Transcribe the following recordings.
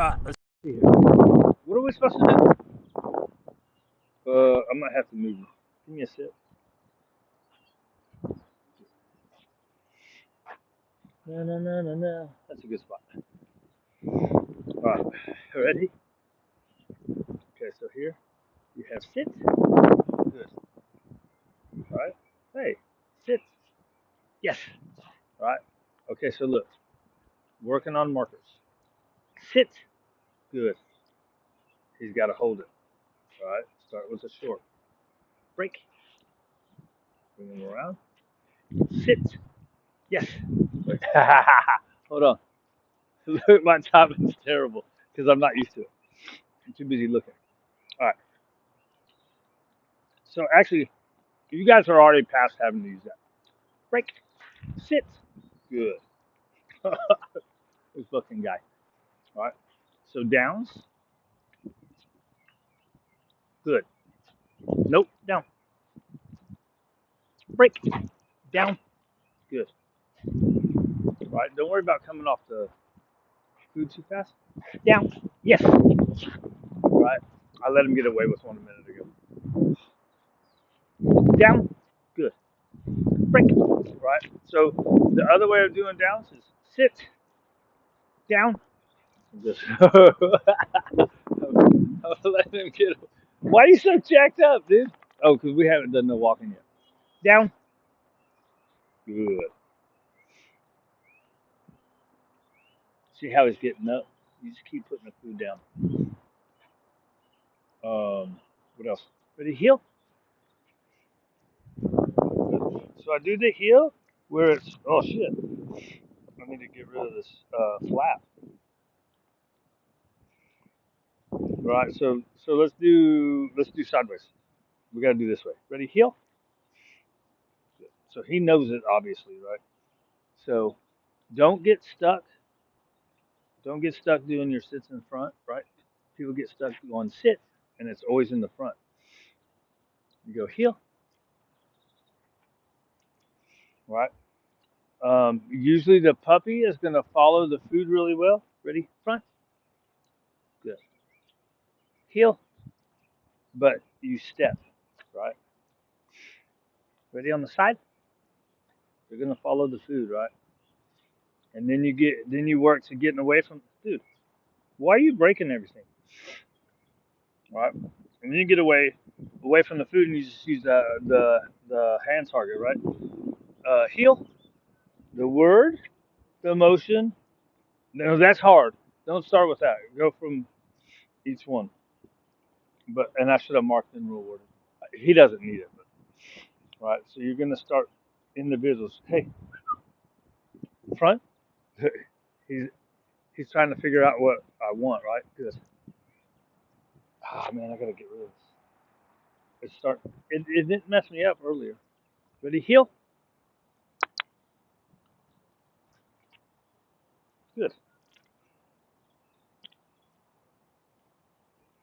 Let's see here. What are we supposed to do? I might have to move you. Give me a sip. No, no, no, no, no. That's a good spot. All right, ready? Okay, so here you have sit. Good. All right. Hey, sit. Yes. All right. Okay, so look, working on markers. Sit. Good. He's got to hold it. All right. Start with a short. Break. Bring him around. Sit. Yes. Hold on. Look, my timing's terrible because I'm not used to it. I'm too busy looking. All right. So actually, you guys are already past having to use that. Break. Sit. Good. This fucking guy. All right. So downs. Good. Nope. Down. Break. Down. Good. All right. Don't worry about coming off the food too fast. Down. Yes. All right. I let him get away with one a minute ago. Down. Good. Break. Right. So the other way of doing downs is sit. Down. Just let him get. Why are you so jacked up, dude? Oh, because we haven't done no walking yet. Down. Good. See how he's getting up? You just keep putting the food down. What else? Ready? Heel. Good. So I do the heel where it's. Oh shit! I need to get rid of this flap. Right. So let's do sideways. We gotta do this way. Ready? Heel. Good. So he knows it obviously, right? So don't get stuck. Don't get stuck doing your sits in front, right? People get stuck going sit, and it's always in the front. You go heel, right? Usually the puppy is going to follow the food really well. Ready? Front. Good. Heel, but you step, right? Ready on the side? You're going to follow the food, right? And then you work to getting away from, dude, why are you breaking everything? Right? And then you get away from the food and you just use the hand target, right? Heel, the word, the motion. No, that's hard. Don't start with that. Go from each one. But and I should have marked in rule order. He doesn't need it, but right. So you're gonna start individuals. Hey, front. he's he's trying to figure out what I want. Right. Good. Ah man, I gotta get rid of this. It start. It didn't mess me up earlier. Ready? Heel. Good.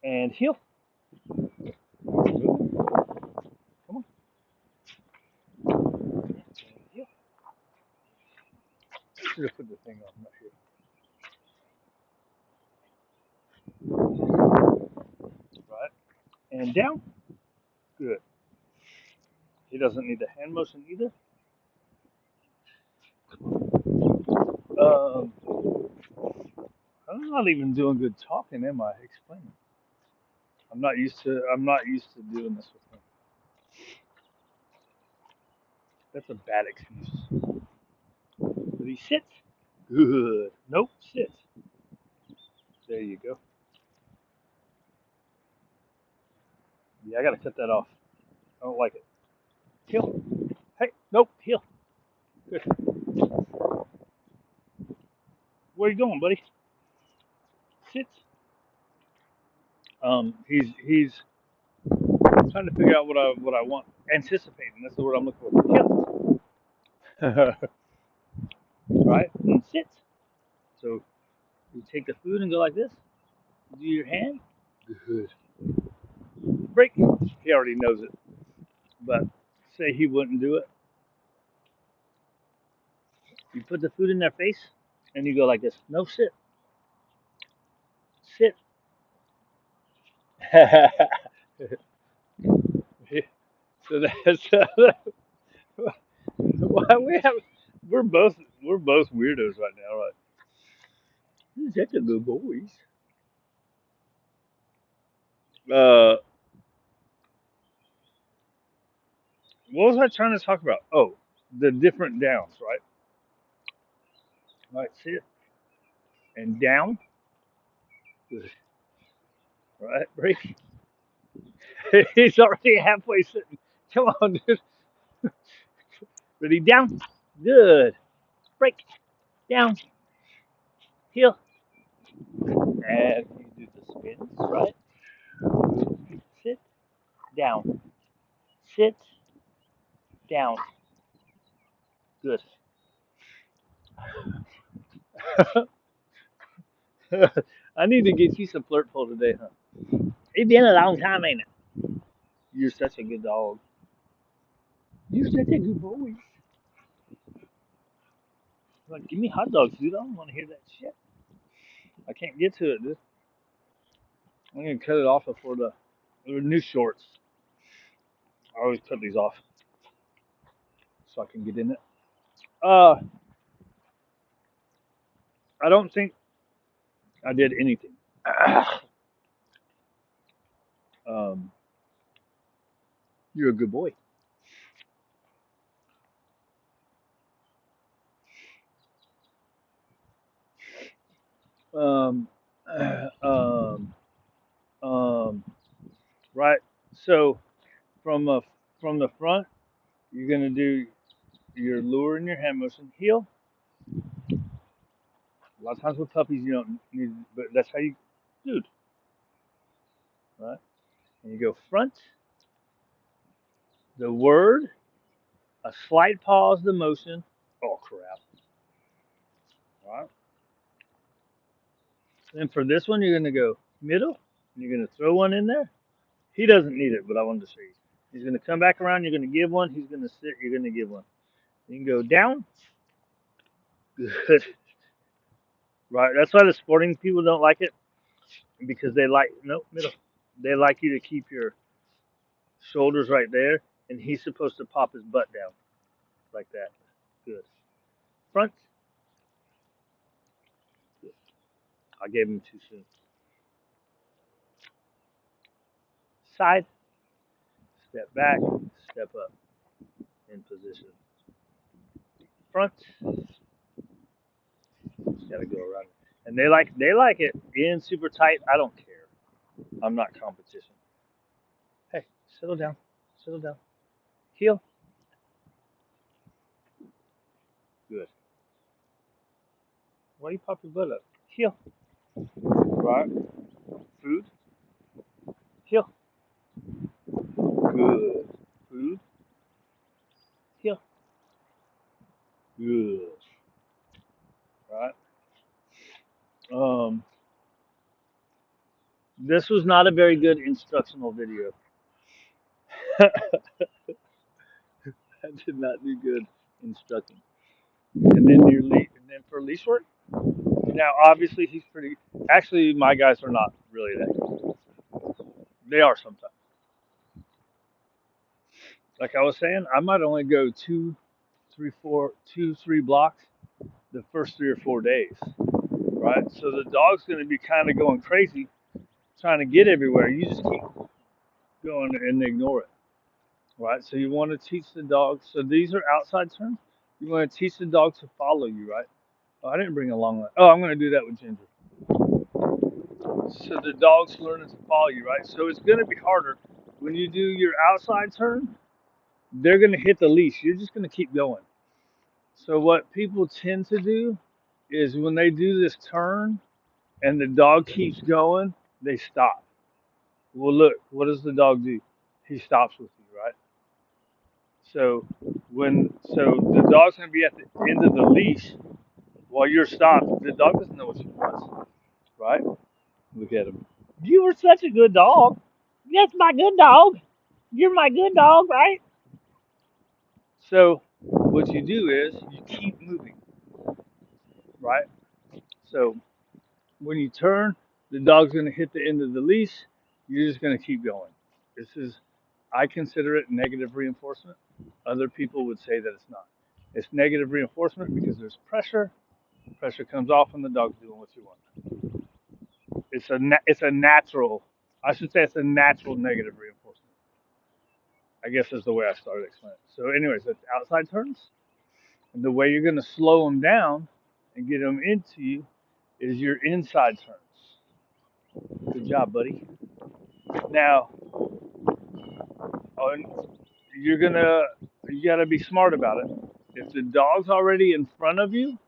And heel. Come on. And heel. I should have put the thing on right here. Right. And down. Good. He doesn't need the hand motion either. Um, I'm not even doing good talking, am I? Explaining. I'm not used to doing this with him. That's a bad excuse. Did he sit? Good. Nope, sit. There you go. Yeah, I gotta cut that off. I don't like it. Heel. Hey, nope, heel. Good. Where you going, buddy? Sit. He's trying to figure out what I want. Anticipating. That's the word I'm looking for. Heel. Right? And sit. So you take the food and go like this. Do your hand. Good. Break. He already knows it. But say he wouldn't do it. You put the food in their face and you go like this. No sit. Sit. So that's why we have. We're both weirdos right now, right? He's such a good boys. Uh, what was I trying to talk about? Oh, the different downs, right? Right, sit and down. Good. Right, break. He's already halfway sitting. Come on, dude. Ready, down. Good. Break. Down. Heel. And you do the spins, right? Sit. Down. Sit. Down. Good. I need to get you some flirt pole today, huh? It's been a long time, ain't it? You're such a good dog. You're such a good boy. Like, give me hot dogs, dude. I don't want to hear that shit. I can't get to it, dude. I'm gonna cut it off before the new shorts. I always cut these off so I can get in it. Uh, I don't think I did anything. um, you're a good boy. Um, um, um, right. So from a from the front, you're gonna do your lure and your hand motion, heel. A lot of times with puppies, you don't need, but that's how you, dude, right? And you go front, the word, a slight pause, the motion. Oh crap! Right. And for this one, you're gonna go middle. And you're gonna throw one in there. He doesn't need it, but I wanted to show you. He's gonna come back around. You're gonna give one. He's gonna sit. You're gonna give one. You can go down. Good. Right. That's why the sporting people don't like it because they like no middle. They like you to keep your shoulders right there, and he's supposed to pop his butt down like that. Good. Front. Good. I gave him too soon. Side. Step back. Step up in position. Front. Just gotta go around. And they like it in super tight. I don't care. I'm not competition. Hey, settle down. Settle down. Heel. Good. Why you pop your butt up? Heel. Right. Food. Heel. Good. Food. Heel. Good. Right. Um, this was not a very good instructional video. I did not do good instructing. And then and then for leash work. Now, obviously, he's pretty. Actually, my guys are not really that good. They are sometimes. Like I was saying, I might only go two, three blocks the first 3 or 4 days, right? So the dog's going to be kind of going crazy, trying to get everywhere. You just keep going and ignore it, right? So you want to teach the dog. So these are outside turns. You want to teach the dog to follow you, right? Oh, I didn't bring a long line. Oh, I'm going to do that with Ginger. So the dog's learning to follow you, right? So it's going to be harder when you do your outside turn. They're going to hit the leash. You're just going to keep going. So what people tend to do is when they do this turn and the dog keeps going, they stop. Well, look, what does the dog do? He stops with you, right? So the dog's gonna be at the end of the leash while you're stopped. The dog doesn't know what she wants, right? Look at him. You were such a good dog. That's my good dog. You're my good dog, right? So what you do is you keep moving, right? So when you turn, The dog's going to hit the end of the leash. You're just going to keep going. This is, I consider it negative reinforcement. Other people would say that it's not. It's negative reinforcement because there's pressure. Pressure comes off and the dog's doing what you want. It's a natural, I should say it's a natural negative reinforcement. I guess is the way I started explaining it. So anyways, that's outside turns. And the way you're going to slow them down and get them into you is your inside turns. Good job, buddy. Now, you gotta be smart about it. If the dog's already in front of you,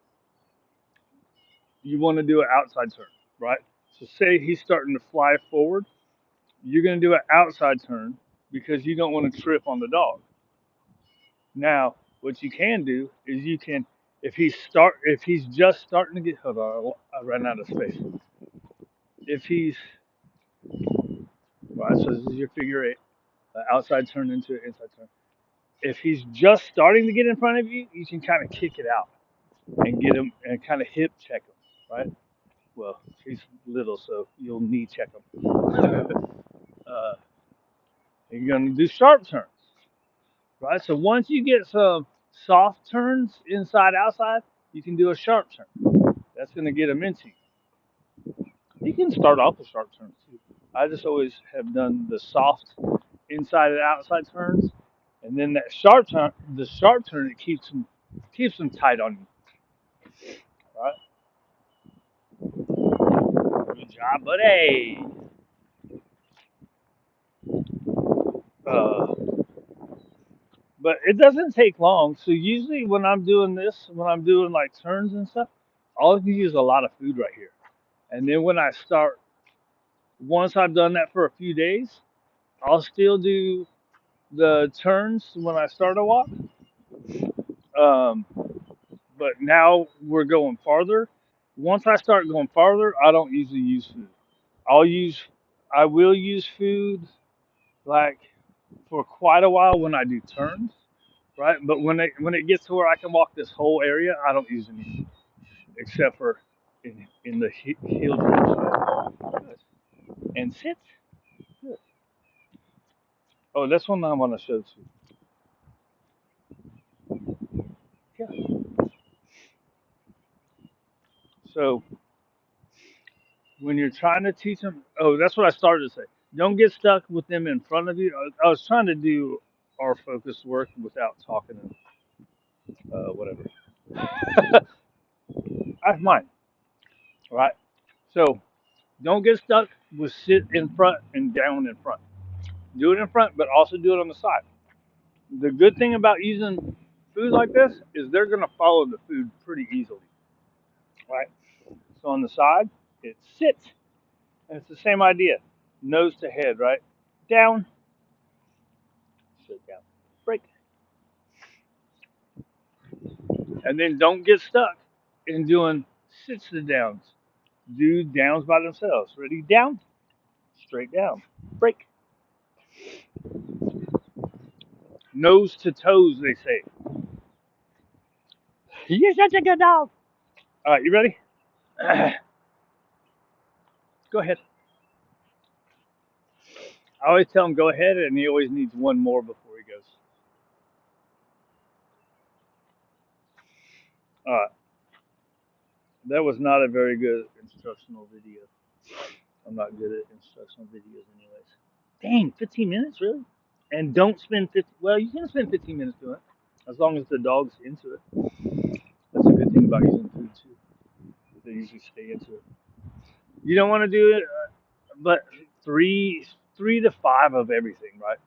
you want to do an outside turn, right? So say he's starting to fly forward, you're gonna do an outside turn because you don't want to trip on the dog. Now, what you can do is you can, if he's just starting to get, hold on, I ran out of space. If he's, right, so this is your figure eight, outside turn into an inside turn. If he's just starting to get in front of you, you can kind of kick it out and get him and kind of hip check him, right? Well, he's little, so you'll knee check him. uh, you're gonna do sharp turns, right? So once you get some soft turns inside outside, you can do a sharp turn. That's gonna get him into you. You can start off with sharp turns too. I just always have done the soft inside and outside turns, and then that sharp turn, the sharp turn, it keeps them tight on you, right? Good job, buddy. Uh, but it doesn't take long. So usually when I'm doing this, when I'm doing like turns and stuff, all I can use a lot of food right here. And then when I start, once I've done that for a few days, I'll still do the turns when I start a walk. Um, but now we're going farther. Once I start going farther, I don't usually use food. I'll use, I will use food like for quite a while when I do turns, right? But when it gets to where I can walk this whole area, I don't use any except for in the heel drape. Good. And sit. Good. Oh, that's one I want to show too. Yeah. So when you're trying to teach them, oh, that's what I started to say. Don't get stuck with them in front of you. I was trying to do our focus work without talking and whatever. That's mine, right? So don't get stuck with sit in front and down in front. Do it in front, but also do it on the side. The good thing about using food like this is they're going to follow the food pretty easily, right? So on the side, it sits, and it's the same idea. Nose to head, right? Down, sit down, break. And then don't get stuck in doing sits to downs. Do downs by themselves. Ready? Down, straight down, break. Nose to toes, they say. You're such a good dog. All right, you ready? Go ahead. I always tell him go ahead, and he always needs one more before he goes. All right, that was not a very good instructional video. I'm not good at instructional videos, anyways. Dang, 15 minutes, really? And don't spend 50. Well, you can spend 15 minutes doing it, as long as the dog's into it. That's a good thing about using food too. They usually stay into it. You don't want to do it, but three to five of everything, right?